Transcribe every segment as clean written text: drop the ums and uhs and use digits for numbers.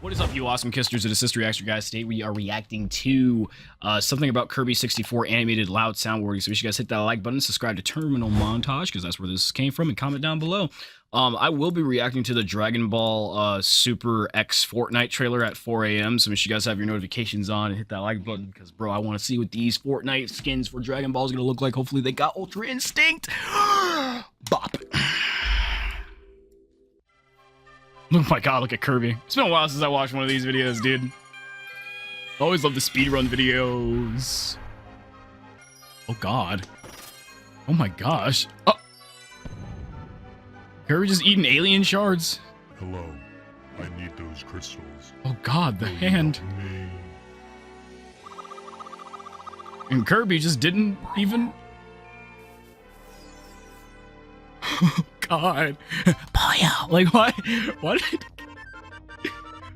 What is up, you awesome kisters? It is CistReactZ, guys. Today we are reacting to something about Kirby 64 animated loud sound warning. So make sure you guys hit that like button, subscribe to Terminal Montage, because that's where this came from, and comment down below. I will be reacting to the Dragon Ball Super X Fortnite trailer at 4 a.m. So make sure you guys have your notifications on and hit that like button, because, bro, I want to see what these Fortnite skins for Dragon Ball is going to look like. Hopefully they got Ultra Instinct. Bop. Oh my god, look at Kirby. It's been a while since I watched one of these videos, dude. I always love the speedrun videos. Oh god. Oh my gosh. Oh. Kirby just eating alien shards. Hello. I need those crystals. Oh god, the hand. And Kirby just didn't even... God. Boyo! Like, what? What?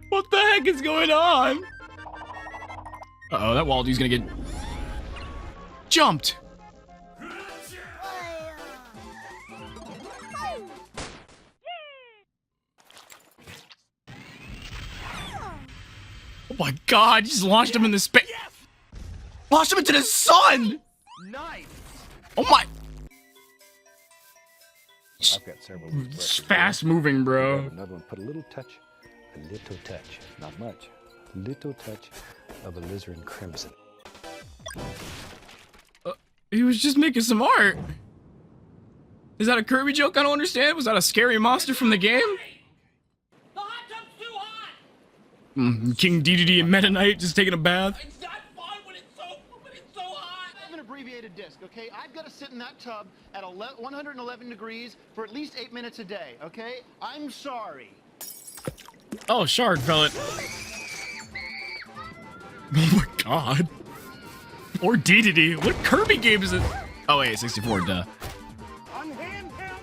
What the heck is going on? Uh-oh, that Waldy's gonna get... jumped! Oh my god, you just launched him in the space. Launched him into the sun! Nice! Oh my... I've got several. It's fast moving, bro. Another one. Put a little touch, not much, a little touch of alizarin crimson. He was just making some art. Is that a Kirby joke? I don't understand. Was that a scary monster from the game? The hot tub's too hot! King DDD and Meta Knight just taking a bath. It's not fun when it's so hot! I have an abbreviated disc, okay? I've got to sit in that tub at 111 degrees for at least 8 minutes a day, okay? I'm sorry. Oh, shard pellet. Oh my god. Or DDD. What Kirby game is it? Oh wait, 64, duh. Unhand him!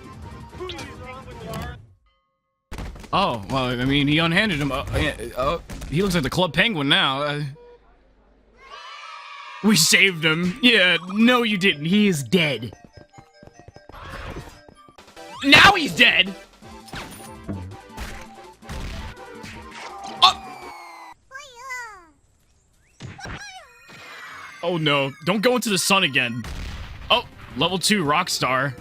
Who is wrong with Lars? Oh, well, I mean, he unhanded him. He looks like the Club Penguin now. We saved him. Yeah, no you didn't. He is dead. Now he's dead! Oh no, don't go into the sun again. Oh, level 2 Rockstar.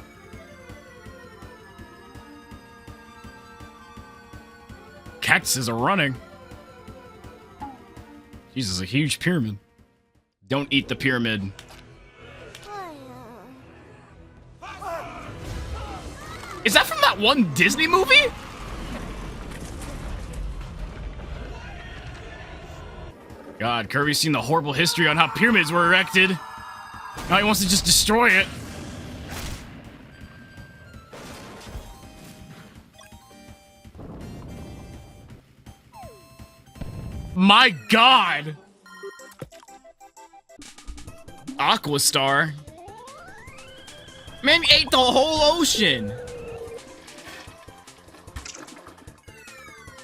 Cactuses are running. Jesus, a huge pyramid. Don't eat the pyramid. Is that from that one Disney movie? God, Kirby's seen the horrible history on how pyramids were erected. Now he wants to just destroy it. My god! Aquastar. Man, he ate the whole ocean.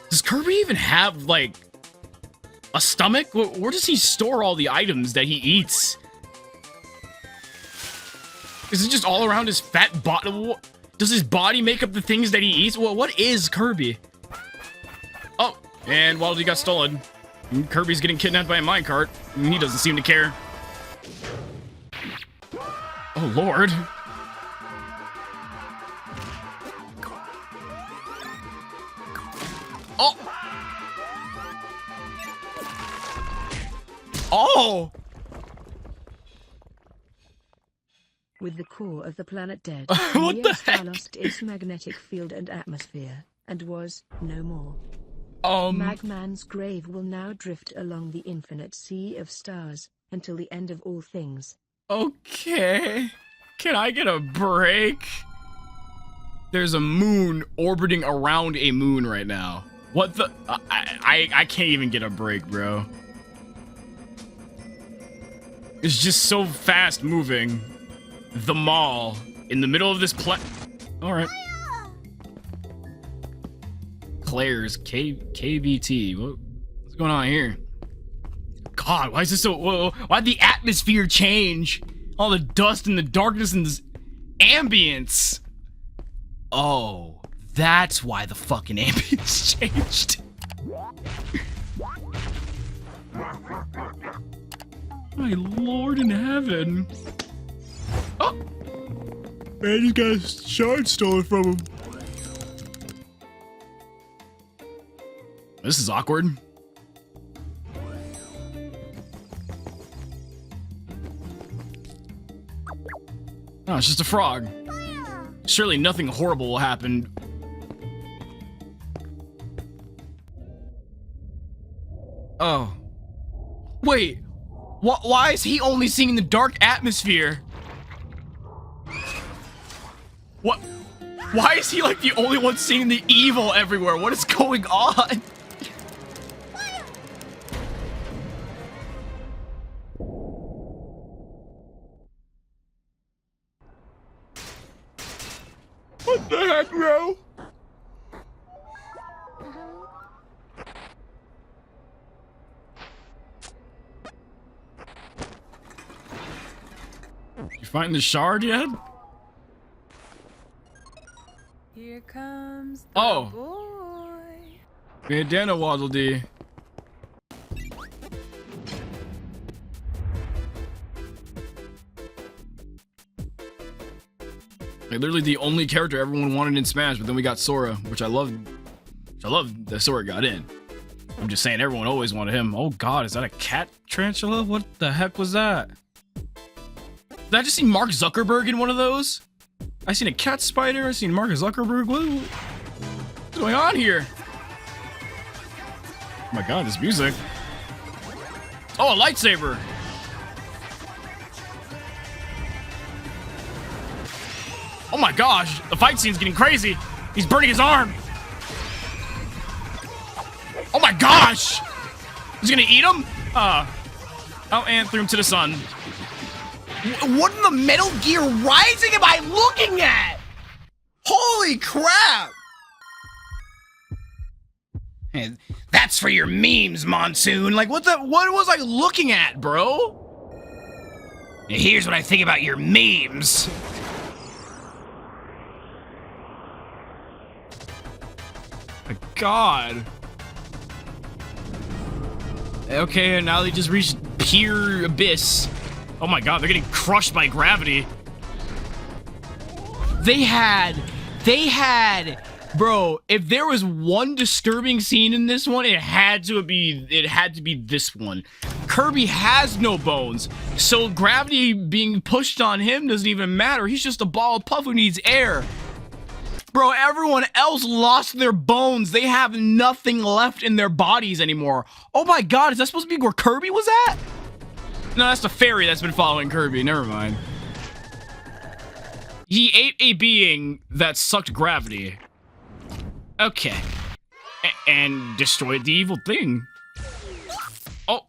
Does Kirby even have, like, a stomach? Where does he store all the items that he eats? Is it just all around his fat body? Does his body make up the things that he eats? Well, what is Kirby? Oh, and Waldy got stolen. Kirby's getting kidnapped by a minecart. He doesn't seem to care. Oh, Lord. Oh! Oh! With the core of the planet dead, What the heck? lost its magnetic field and atmosphere, and was no more. Magman's grave will now drift along the infinite sea of stars, until the end of all things. Okay. Can I get a break? There's a moon orbiting around a moon right now. What the? I can't even get a break, bro. It's just so fast moving. The mall in the middle of this All right. Claire's KBT. What's going on here? God, why is this so? Whoa, why'd the atmosphere change? All the dust and the darkness and this ambience. Oh, that's why the fucking ambience changed. My Lord in heaven. Oh! Man, just got Shards stolen from him. This is awkward. Oh, it's just a frog. Surely nothing horrible will happen. Oh. Wait. Why is he only seeing the dark atmosphere? What? Why is he like the only one seeing the evil everywhere? What is going on? What the heck, bro? You find the shard yet? Here comes the boy. Bandana Waddle Dee. Like, literally the only character everyone wanted in Smash, but then we got Sora, which I love. I love that Sora got in. I'm just saying, everyone always wanted him. Oh God, is that a cat tarantula? What the heck was that? Did I just see Mark Zuckerberg in one of those? I seen a cat spider. I seen Mark Zuckerberg. What's going on here? Oh my God, this music. Oh, a lightsaber. Oh my gosh, the fight scene's getting crazy. He's burning his arm. Oh my gosh! He's gonna eat him? Oh, and threw him to the sun. What in the Metal Gear Rising am I looking at? Holy crap! Hey, that's for your memes, Monsoon. Like, what was I looking at, bro? Here's what I think about your memes. My God. Okay, and now they just reached pure abyss. Oh my God, they're getting crushed by gravity. They had, bro, if there was one disturbing scene in this one, it had to be this one. Kirby has no bones, so gravity being pushed on him doesn't even matter. He's just a ball of puff who needs air. Bro, everyone else lost their bones. They have nothing left in their bodies anymore. Oh my God, is that supposed to be where Kirby was at? No, that's the fairy that's been following Kirby. Never mind. He ate a being that sucked gravity. Okay. And destroyed the evil thing. Oh.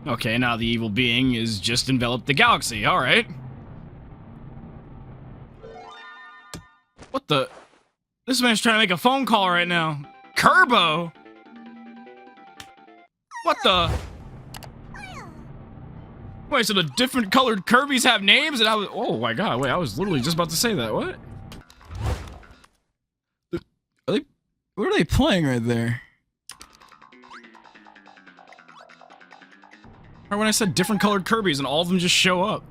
Okay, now the evil being is just enveloped the galaxy. All right. What the? This man's trying to make a phone call right now. Kirbo? What the? Wait, so the different colored Kirbys have names? And I was, oh my God, wait, I was literally just about to say that. What? What are they playing right there? Or when I said different colored Kirbys and all of them just show up.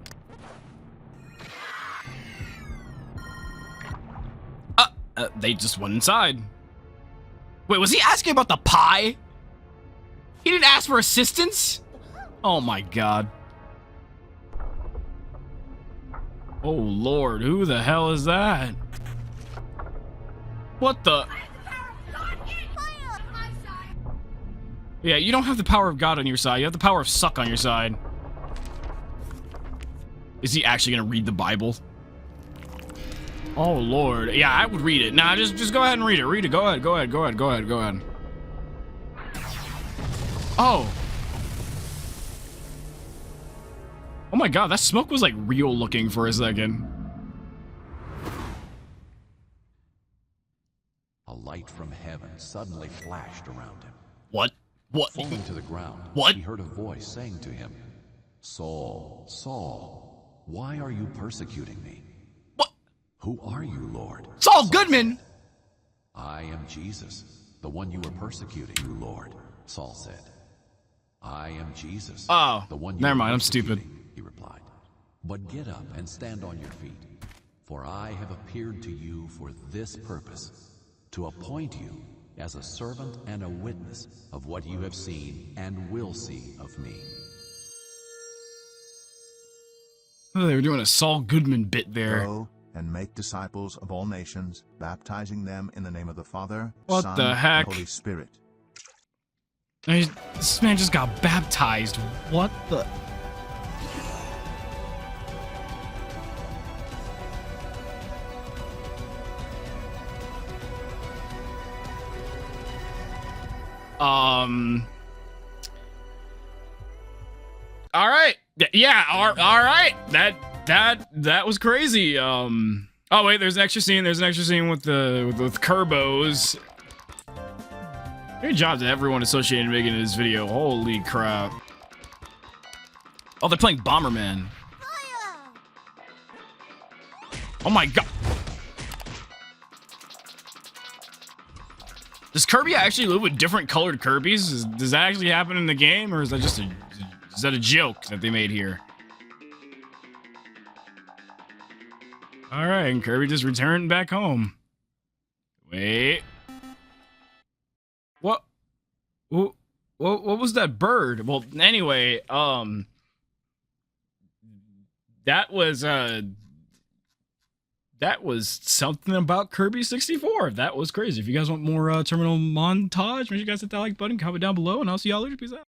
They just went inside. Wait, was he asking about the pie? He didn't ask for assistance? Oh my God. Oh Lord, who the hell is that? What the? Yeah, you don't have the power of God on your side. You have the power of suck on your side. Is he actually gonna read the Bible? Oh Lord. Yeah, I would read it. Nah, just go ahead and read it. Read it. Go ahead. Go ahead. Oh. Oh my God, that smoke was like real looking for a second. A light from heaven suddenly flashed around him. What? Falling to the ground, what? He heard a voice saying to him, Saul, Saul, why are you persecuting me? What? Who are you, Lord? Saul Goodman! I am Jesus, the one you were persecuting, you Lord, Saul said. I am Jesus. Oh, the one you never were mind, I'm stupid. persecuting," he replied. "But get up and stand on your feet, for I have appeared to you for this purpose, to appoint you as a servant and a witness of what you have seen and will see of me." Oh, they were doing a Saul Goodman bit there. Go and make disciples of all nations, baptizing them in the name of the Father, What Son, the heck? and Holy Spirit. This man just got baptized. What the? All right. Yeah. All right. That was crazy. Oh wait, there's an extra scene. There's an extra scene with Kirbos. Good job to everyone associated making this video. Holy crap. Oh, they're playing Bomberman. Oh my god. Does Kirby actually live with different colored Kirbys? Does that actually happen in the game, or is that just a joke that they made here? All right, and Kirby just returned back home. Wait. What was that bird? Well, anyway, that was something about Kirby 64. That was crazy. If you guys want more terminal montage, make sure you guys hit that like button, comment down below, and I'll see y'all later. Peace out.